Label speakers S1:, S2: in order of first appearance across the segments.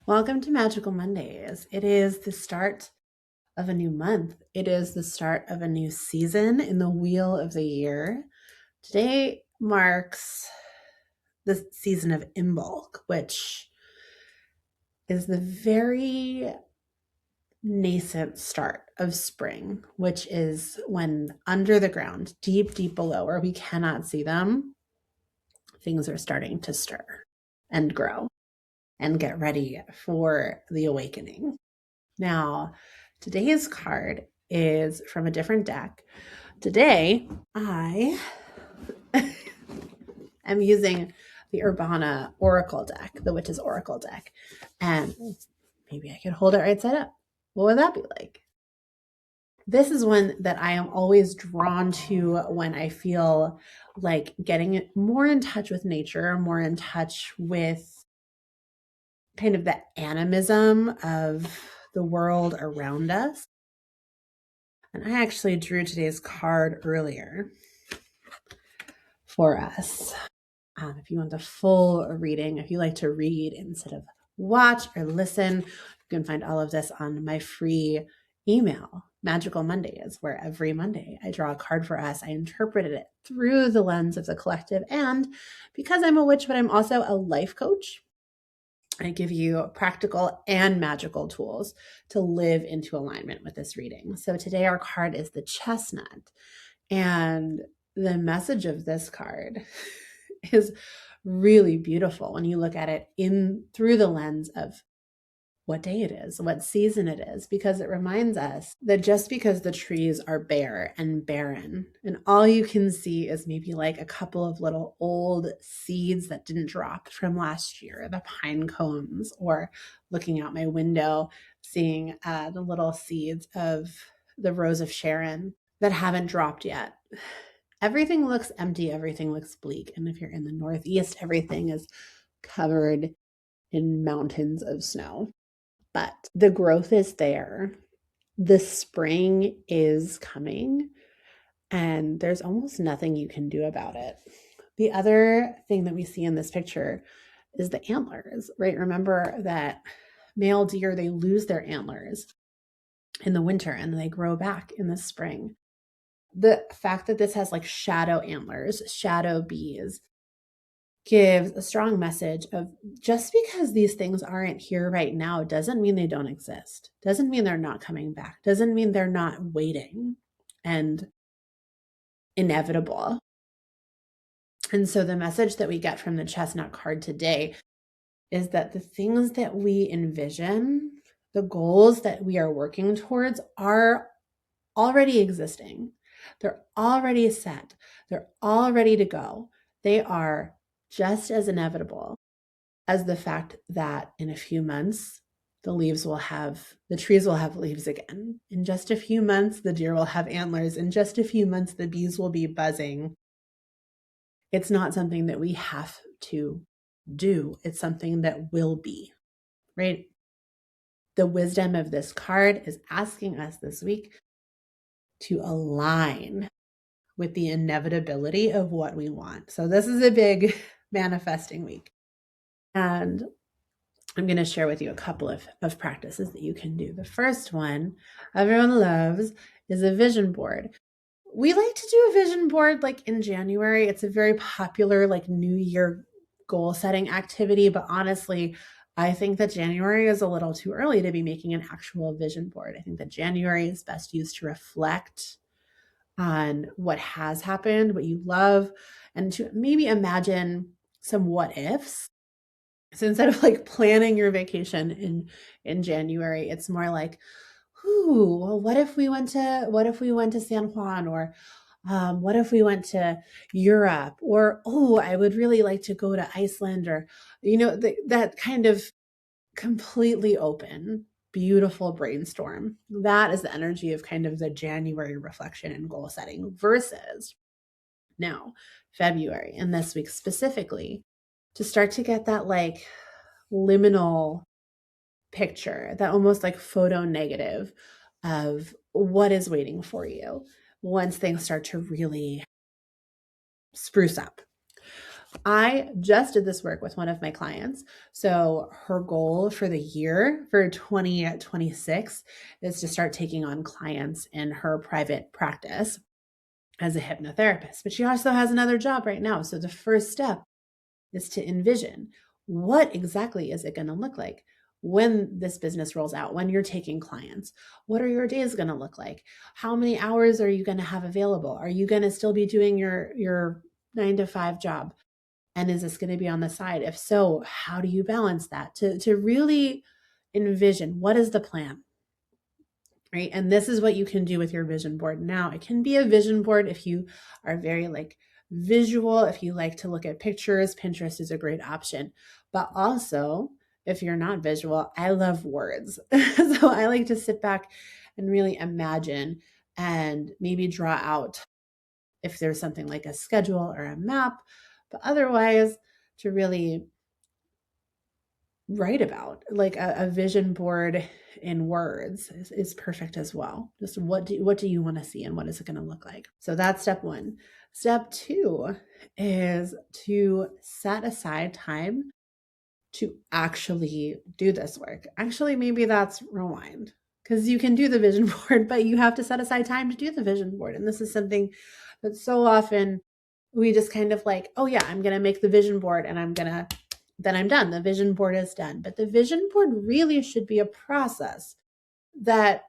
S1: Welcome to Magical Mondays. It is the start of a new month. It is the start of a new season in the wheel of the year. Today marks the season of Imbolc, which is the very nascent start of spring, which is when under the ground, deep, deep below, where we cannot see them, things are starting to stir and grow and get ready for the awakening. Now, today's card is from a different deck. Today, I am using the Urbana Oracle deck, the Witch's Oracle deck. And maybe I could hold it right side up. What would that be like? This is one that I am always drawn to when I feel like getting more in touch with nature, more in touch with kind of the animism of the world around us. And I actually drew today's card earlier for us. If you want the full reading, if you like to read instead of watch or listen, you can find all of this on my free email, Magical Mondays, where every Monday I draw a card for us. I interpreted it through the lens of the collective. And because I'm a witch, but I'm also a life coach, I give you practical and magical tools to live into alignment with this reading. So today our card is the Chestnut. And the message of this card is really beautiful when you look at it in through the lens of what day it is, what season it is, because it reminds us that just because the trees are bare and barren and all you can see is maybe like a couple of little old seeds that didn't drop from last year, the pine cones, or looking out my window, seeing the little seeds of the rose of Sharon that haven't dropped yet. Everything looks empty, everything looks bleak. And if you're in the Northeast, everything is covered in mountains of snow. But the growth is there. The spring is coming, and there's almost nothing you can do about it. The other thing that we see in this picture is the antlers, right? Remember that male deer, they lose their antlers in the winter and they grow back in the spring. The fact that this has like shadow antlers, shadow bees, gives a strong message of just because these things aren't here right now doesn't mean they don't exist, doesn't mean they're not coming back, doesn't mean they're not waiting and inevitable. And so the message that we get from the Chestnut card today is that the things that we envision, the goals that we are working towards, are already existing. They're already set. They're all ready to go. They are just as inevitable as the fact that in a few months, the trees will have leaves again. In just a few months, the deer will have antlers. In just a few months, the bees will be buzzing. It's not something that we have to do. It's something that will be, right? The wisdom of this card is asking us this week to align with the inevitability of what we want. So this is a big manifesting week. And I'm going to share with you a couple of practices that you can do. The first one everyone loves is a vision board. We like to do a vision board like in January. It's a very popular like New Year goal setting activity, but honestly, I think that January is a little too early to be making an actual vision board. I think that January is best used to reflect on what has happened, what you love, and to maybe imagine some what ifs. So instead of like planning your vacation in January, it's more like, ooh, well, what if we went to San Juan, or what if we went to Europe, or oh, I would really like to go to Iceland, or that kind of completely open, beautiful brainstorm. That is the energy of kind of the January reflection and goal setting versus now February and this week specifically to start to get that like liminal picture, that almost like photo negative of what is waiting for you once things start to really spruce up. I just did this work with one of my clients. So her goal for the year for 2026 is to start taking on clients in her private practice as a hypnotherapist. But she also has another job right now. So the first step is to envision, what exactly is it going to look like when this business rolls out, when you're taking clients? What are your days going to look like? How many hours are you going to have available? Are you going to still be doing your 9 to 5 job? And is this going to be on the side? If so, how do you balance that? To really envision, what is the plan? Right? And this is what you can do with your vision board. Now, it can be a vision board if you are very like visual, if you like to look at pictures, Pinterest is a great option. But also, if you're not visual, I love words. So I like to sit back and really imagine and maybe draw out if there's something like a schedule or a map, but otherwise to really write about, like a vision board in words is perfect as well. Just what do you want to see and what is it going to look like? So that's step one. Step two is to set aside time to actually do this work. Actually, maybe that's rewind, because you can do the vision board, but you have to set aside time to do the vision board. And this is something that so often we just kind of like, oh yeah, I'm going to make the vision board and then I'm done. The vision board is done. But the vision board really should be a process that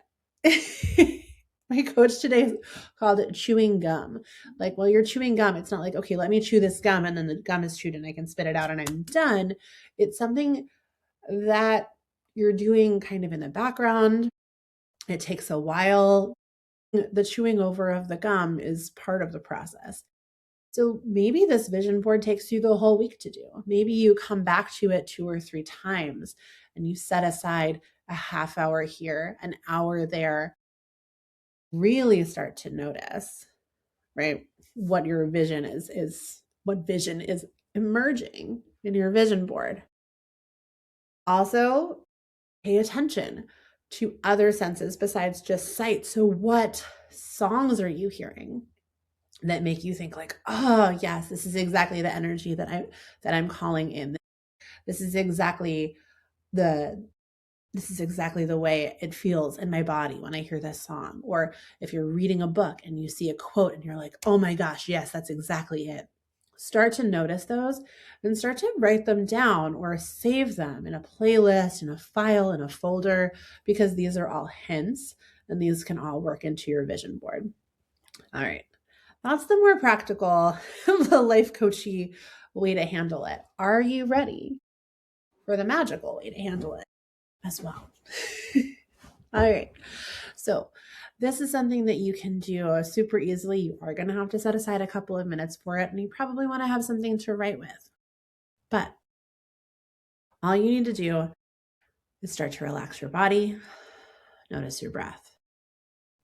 S1: my coach today called it chewing gum. Like, while you're chewing gum, it's not like, okay, let me chew this gum and then the gum is chewed and I can spit it out and I'm done. It's something that you're doing kind of in the background. It takes a while. The chewing over of the gum is part of the process. So maybe this vision board takes you the whole week to do. Maybe you come back to it 2 or 3 times and you set aside a half hour here, an hour there. Really start to notice, right? What your vision is what vision is emerging in your vision board. Also, pay attention to other senses besides just sight. So what songs are you hearing that make you think like, oh yes, this is exactly the energy that I'm calling in. This is exactly the this is exactly the way it feels in my body when I hear this song. Or if you're reading a book and you see a quote and you're like, oh my gosh, yes, that's exactly it. Start to notice those and start to write them down or save them in a playlist, in a file, in a folder, because these are all hints and these can all work into your vision board. All right. That's the more practical, the life coachy way to handle it. Are you ready for the magical way to handle it as well? All right. So this is something that you can do super easily. You are going to have to set aside a couple of minutes for it, and you probably want to have something to write with. But all you need to do is start to relax your body. Notice your breath.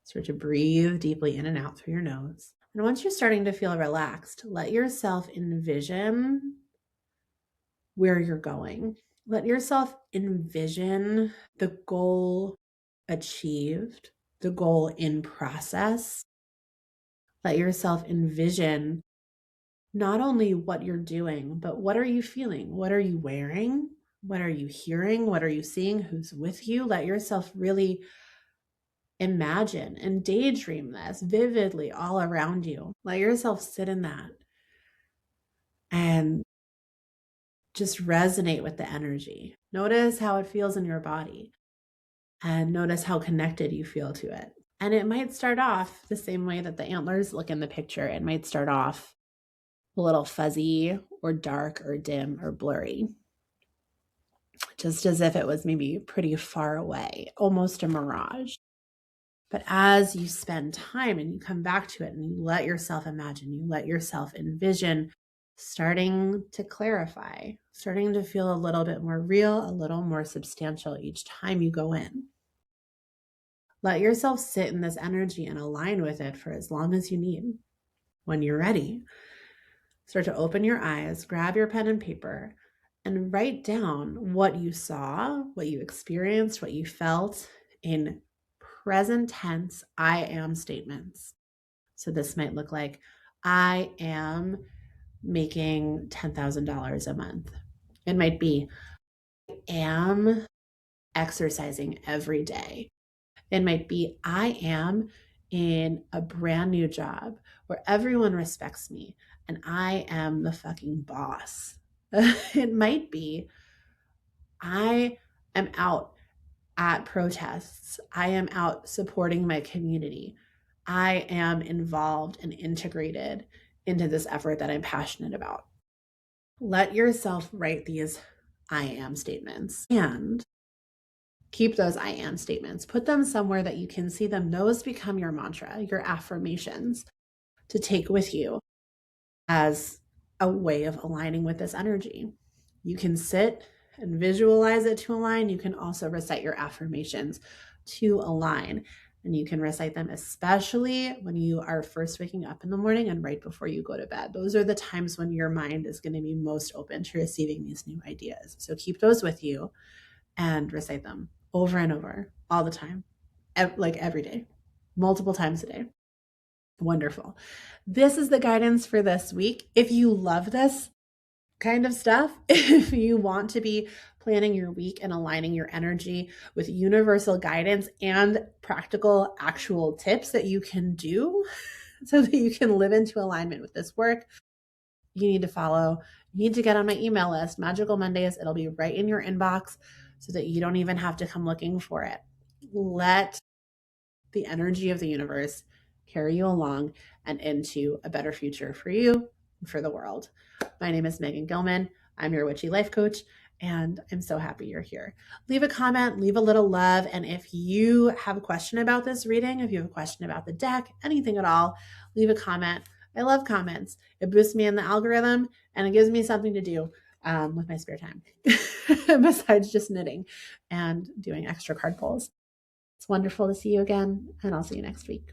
S1: Start to breathe deeply in and out through your nose. And once you're starting to feel relaxed, let yourself envision where you're going. Let yourself envision the goal achieved, the goal in process. Let yourself envision not only what you're doing, but what are you feeling? What are you wearing? What are you hearing? What are you seeing? Who's with you? Let yourself really imagine and daydream this vividly all around you. Let yourself sit in that and just resonate with the energy. Notice how it feels in your body and notice how connected you feel to it. And it might start off the same way that the antlers look in the picture. It might start off a little fuzzy or dark or dim or blurry, just as if it was maybe pretty far away, almost a mirage. But as you spend time and you come back to it and you let yourself imagine, you let yourself envision, starting to clarify, starting to feel a little bit more real, a little more substantial each time you go in. Let yourself sit in this energy and align with it for as long as you need. When you're ready, start to open your eyes, grab your pen and paper, and write down what you saw, what you experienced, what you felt in present tense I am statements. So this might look like, I am making $10,000 a month. It might be, I am exercising every day. It might be, I am in a brand new job where everyone respects me and I am the fucking boss. It might be, I am out at protests. I am out supporting my community. I am involved and integrated into this effort that I'm passionate about. Let yourself write these I am statements and keep those I am statements. Put them somewhere that you can see them. Those become your mantra, your affirmations to take with you as a way of aligning with this energy. You can sit and visualize it to align. You can also recite your affirmations to align. And you can recite them especially when you are first waking up in the morning and right before you go to bed. Those are the times when your mind is going to be most open to receiving these new ideas. So keep those with you and recite them over and over all the time, like every day, multiple times a day. Wonderful. This is the guidance for this week. If you love this kind of stuff, if you want to be planning your week and aligning your energy with universal guidance and practical, actual tips that you can do so that you can live into alignment with this work, you need to follow. You need to get on my email list, Magical Mondays. It'll be right in your inbox so that you don't even have to come looking for it. Let the energy of the universe carry you along and into a better future for you and for the world. My name is Megan Gilman. I'm your witchy life coach, and I'm so happy you're here. Leave a comment, leave a little love, and if you have a question about this reading, if you have a question about the deck, anything at all, leave a comment. I love comments. It boosts me in the algorithm, and it gives me something to do with my spare time, besides just knitting and doing extra card pulls. It's wonderful to see you again, and I'll see you next week.